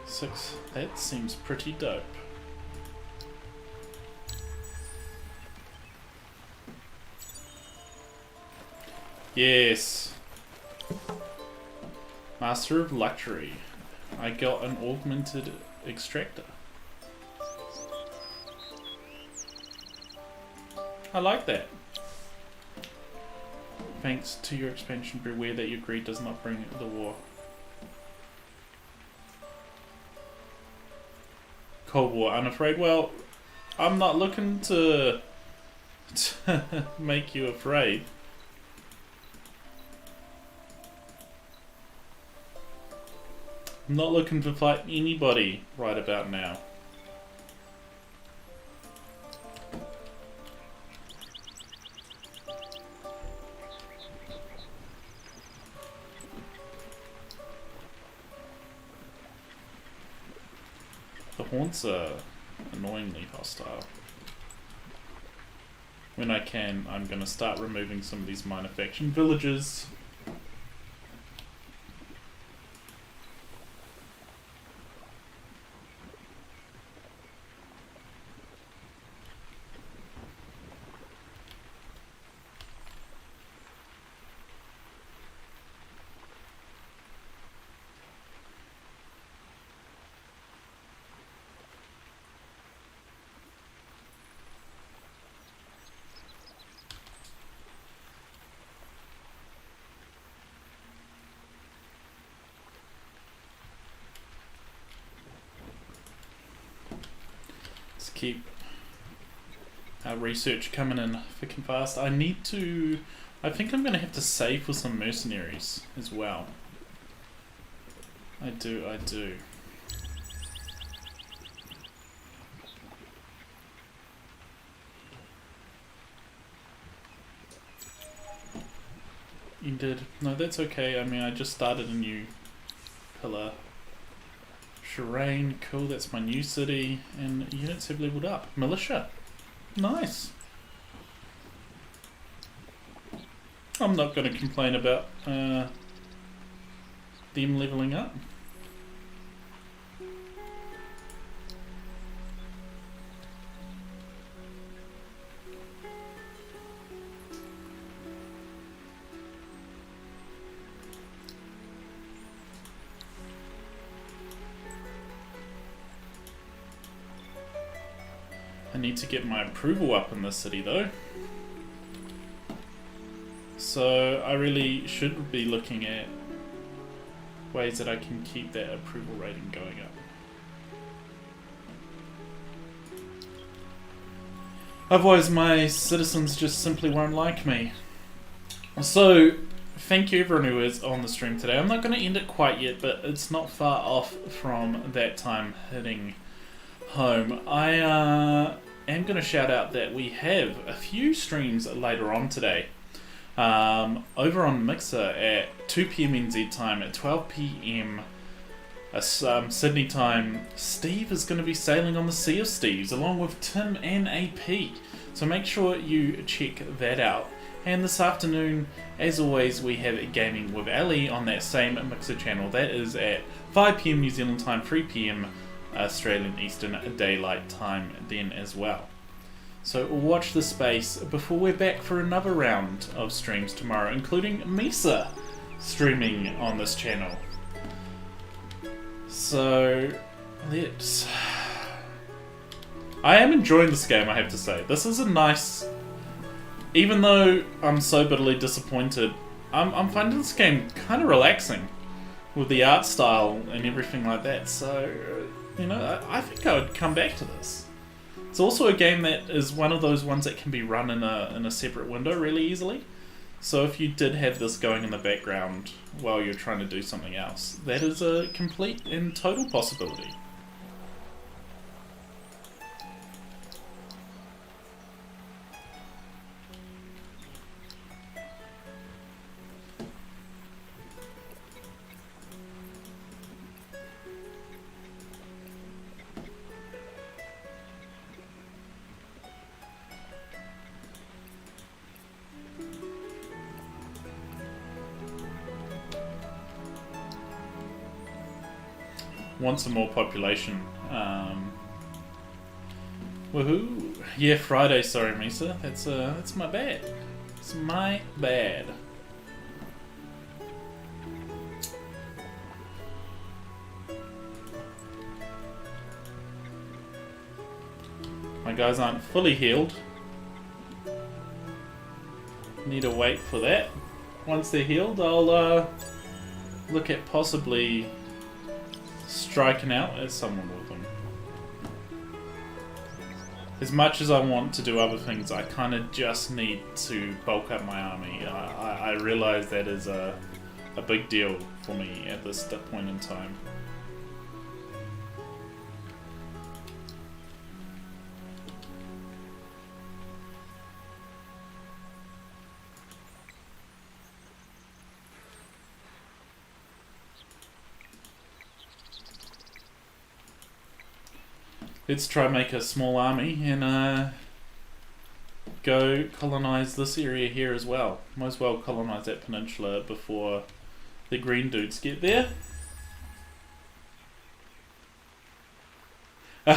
6. That seems pretty dope. Yes. Master of Luxury. I got an augmented extractor. I like that. Thanks to your expansion, beware that your greed does not bring the war. Cold War, unafraid. Well, I'm not looking to make you afraid. I'm not looking to fight anybody right about now. The haunts are annoyingly hostile. When I can, I'm going to start removing some of these minor faction villages. Keep our research coming in thick and fast. I think I'm going to have to save for some mercenaries as well. I do. You did. No, that's okay. I mean, I just started a new pillar. Shireen, cool, that's my new city, and units have leveled up. Militia, nice. I'm not going to complain about them leveling up. I need to get my approval up in this city though. So I really should be looking at ways that I can keep that approval rating going up. Otherwise my citizens just simply won't like me. So thank you everyone who is on the stream today. I'm not going to end it quite yet, but it's not far off from that time hitting home. I am going to shout out that we have a few streams later on today. Over on Mixer at 2 PM NZ time, at 12 PM Sydney time, Steve is going to be sailing on the Sea of Steves along with Tim and AP. So make sure you check that out. And this afternoon, as always, we have Gaming with Ali on that same Mixer channel. That is at 5 PM New Zealand time, 3 PM Australian Eastern Daylight Time then as well. So watch the space before we're back for another round of streams tomorrow, including Misa streaming on this channel. So let's... I am enjoying this game, I have to say. This is a nice... Even though I'm so bitterly disappointed, I'm finding this game kind of relaxing with the art style and everything like that. So, you know, I think I would come back to this. It's also a game that is one of those ones that can be run in a separate window really easily. So if you did have this going in the background while you're trying to do something else, that is a complete and total possibility. Want some more population. Woohoo! Yeah, Friday. Sorry, Misa. That's my bad. It's my bad. My guys aren't fully healed. Need to wait for that. Once they're healed, I'll look at possibly striking out at someone with them. As much as I want to do other things, I kind of just need to bulk up my army. I realise that is a big deal for me at this point in time. Let's try and make a small army and go colonize this area here as well. Might as well colonize that peninsula before the green dudes get there. I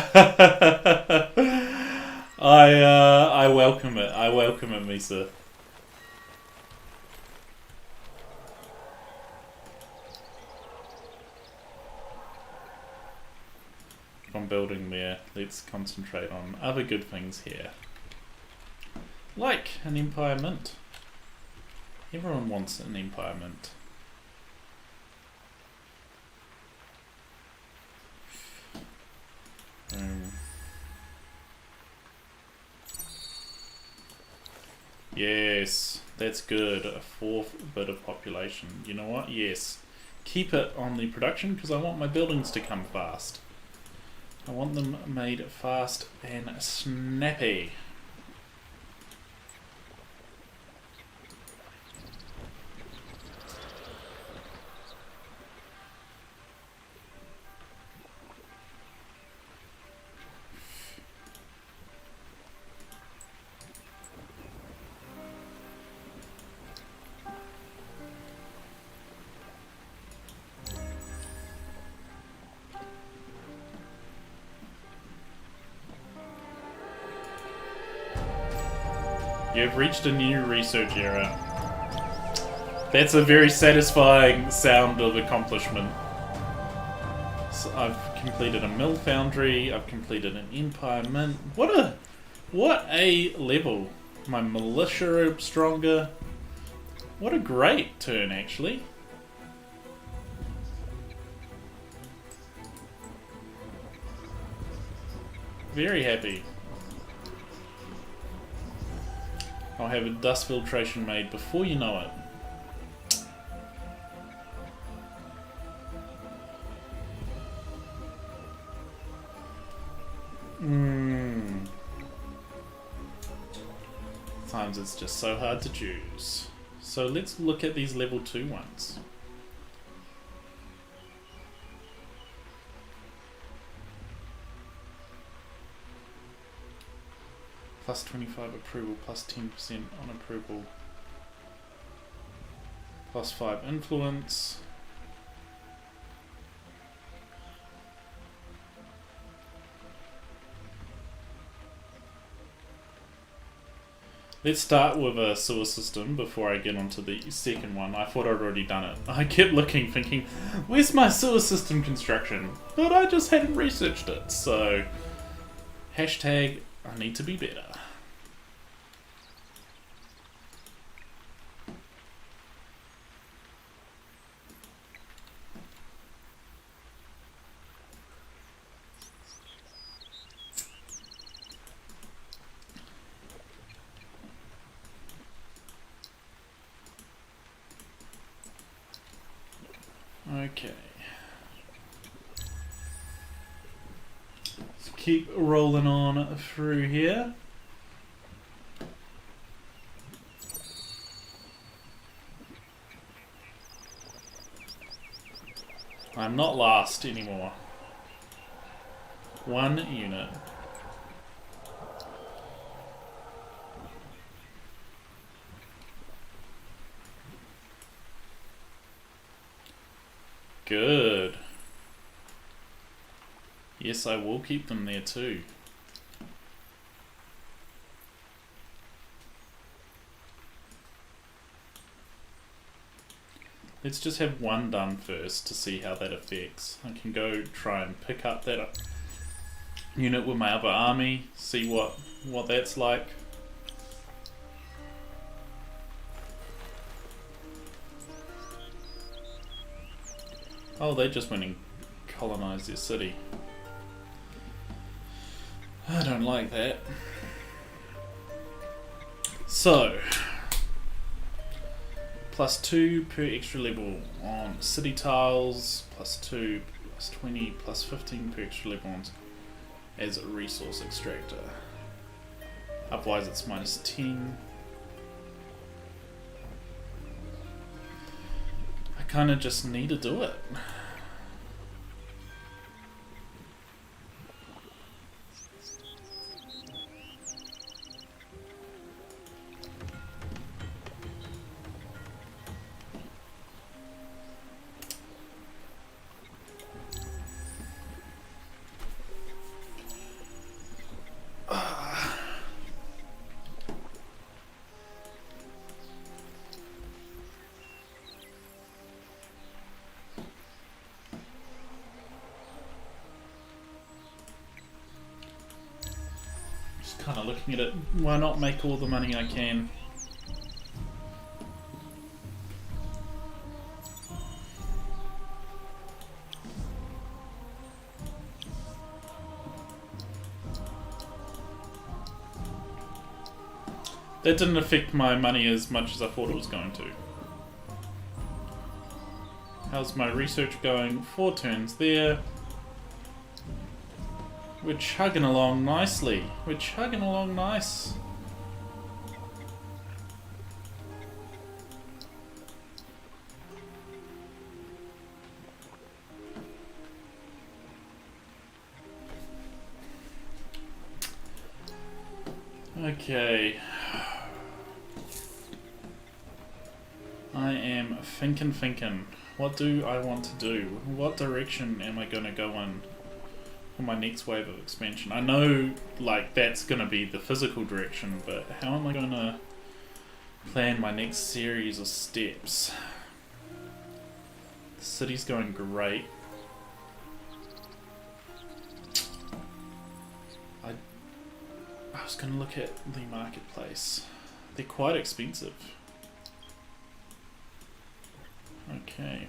welcome it. I welcome it, Misa. On building there, let's concentrate on other good things here. Like an Empire Mint. Everyone wants an Empire Mint. Yes, that's good. A fourth bit of population. You know what? Yes. Keep it on the production because I want my buildings to come fast. I want them made fast and snappy. You've reached a new research era. That's a very satisfying sound of accomplishment. So I've completed a mill foundry, I've completed an empire mint. What a level. My militia are stronger. What a great turn, actually. Very happy. I'll have a dust filtration made before you know it. Sometimes it's just so hard to choose. So let's look at these level 2 ones. Plus 25 approval, plus 10% on approval, plus 5 influence. Let's start with a sewer system before I get onto the second one. I thought I'd already done it. I kept looking, thinking, where's my sewer system construction? But I just hadn't researched it, so hashtag I need to be better. Okay. Let's keep rolling on through here. I'm not last anymore. 1 unit. Good. Yes, I will keep them there too. Let's just have one done first to see how that affects. I can go try and pick up that unit with my other army, see what that's like. Oh, they just went and colonized their city. I don't like that. So, +2 per extra level on city tiles, +2, +20, +15 per extra level on as a resource extractor. Otherwise it's -10. I kind of just need to do it. Kind of looking at it, why not make all the money I can? That didn't affect my money as much as I thought it was going to. How's my research going? 4 turns there. We're chugging along nicely. We're chugging along nice. Okay. I am thinking. What do I want to do? What direction am I going to go in for my next wave of expansion? I know, like, that's going to be the physical direction, but how am I going to plan my next series of steps? The city's going great. I was going to look at the marketplace. They're quite expensive. Okay.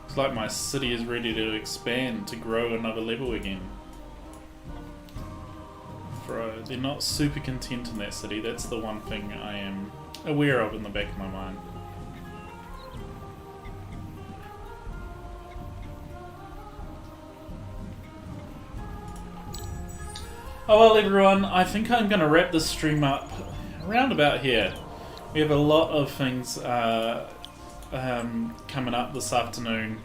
Looks like my city is ready to expand, to grow another level again. They're not super content in that city. That's the one thing I am aware of in the back of my mind. Oh well, everyone, I think I'm going to wrap this stream up around about here. We have a lot of things coming up this afternoon.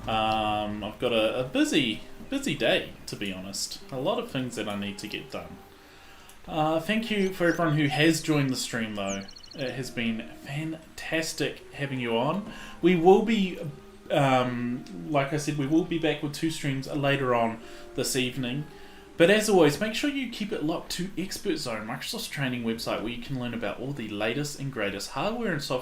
I've got a busy day, to be honest. A lot of things that I need to get done. Thank you for everyone who has joined the stream, though. It has been fantastic having you on. We will be, like I said, we will be back with 2 streams later on this evening. But as always, make sure you keep it locked to Expert Zone, Microsoft's training website, where you can learn about all the latest and greatest hardware and software